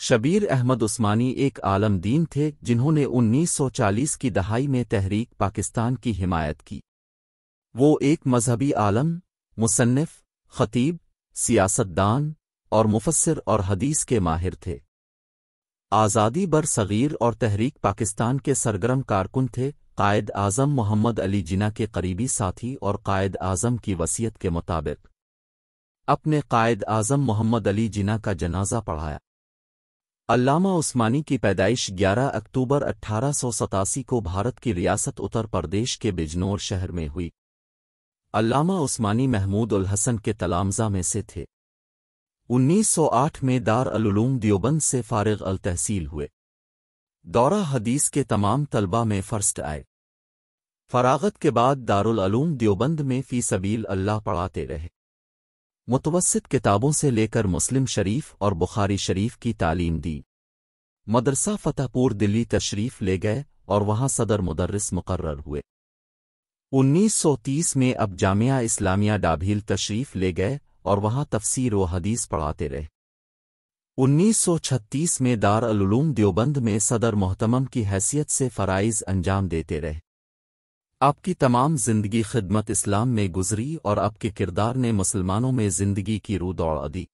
شبیر احمد عثمانی ایک عالم دین تھے جنہوں نے 1940 کی دہائی میں تحریک پاکستان کی حمایت کی۔ وہ ایک مذہبی عالم، مصنف، خطیب، سیاست دان اور مفسر اور حدیث کے ماہر تھے۔ آزادی برصغیر اور تحریک پاکستان کے سرگرم کارکن تھے۔ قائد اعظم محمد علی جناح کے قریبی ساتھی اور قائد اعظم کی وصیت کے مطابق اپنے قائد اعظم محمد علی جناح کا جنازہ پڑھایا۔ علامہ عثمانی کی پیدائش 11 اکتوبر 1887 کو بھارت کی ریاست اتر پردیش کے بجنور شہر میں ہوئی۔ علامہ عثمانی محمود الحسن کے تلامذہ میں سے تھے۔ 1908 میں دارالعلوم دیوبند سے فارغ التحصیل ہوئے۔ دورہ حدیث کے تمام طلبہ میں فرسٹ آئے۔ فراغت کے بعد دارالعلوم دیوبند میں فی سبیل اللہ پڑھاتے رہے۔ متوسط کتابوں سے لے کر مسلم شریف اور بخاری شریف کی تعلیم دی۔ مدرسہ فتح پور دلی تشریف لے گئے اور وہاں صدر مدرس مقرر ہوئے۔ 1930 میں اب جامعہ اسلامیہ ڈابھیل تشریف لے گئے اور وہاں تفسیر و حدیث پڑھاتے رہے۔ 1936 میں دارالعلوم دیوبند میں صدر محتمم کی حیثیت سے فرائض انجام دیتے رہے۔ آپ کی تمام زندگی خدمت اسلام میں گزری اور آپ کے کردار نے مسلمانوں میں زندگی کی روح دوڑا دی۔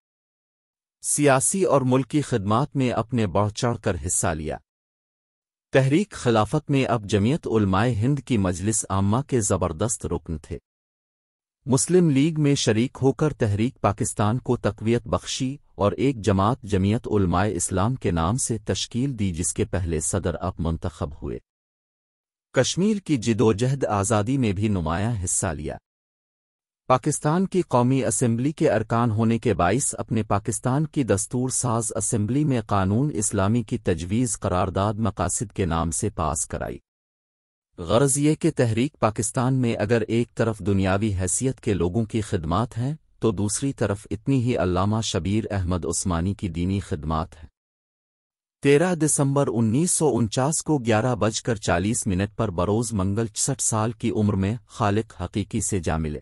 سیاسی اور ملکی خدمات میں اپنے بڑھ چڑھ کر حصہ لیا۔ تحریک خلافت میں اب جمعیت علمائے ہند کی مجلس عامہ کے زبردست رکن تھے۔ مسلم لیگ میں شریک ہو کر تحریک پاکستان کو تقویت بخشی اور ایک جماعت جمعیت علمائے اسلام کے نام سے تشکیل دی جس کے پہلے صدر اب منتخب ہوئے۔ کشمیر کی جدوجہد آزادی میں بھی نمایاں حصہ لیا۔ پاکستان کی قومی اسمبلی کے ارکان ہونے کے باعث اپنے پاکستان کی دستور ساز اسمبلی میں قانون اسلامی کی تجویز قرارداد مقاصد کے نام سے پاس کرائی۔ غرض یہ کہ تحریک پاکستان میں اگر ایک طرف دنیاوی حیثیت کے لوگوں کی خدمات ہیں تو دوسری طرف اتنی ہی علامہ شبیر احمد عثمانی کی دینی خدمات ہیں۔ 13 دسمبر 1949 کو 11:40 پر بروز منگل 66 سال کی عمر میں خالق حقیقی سے جا ملے۔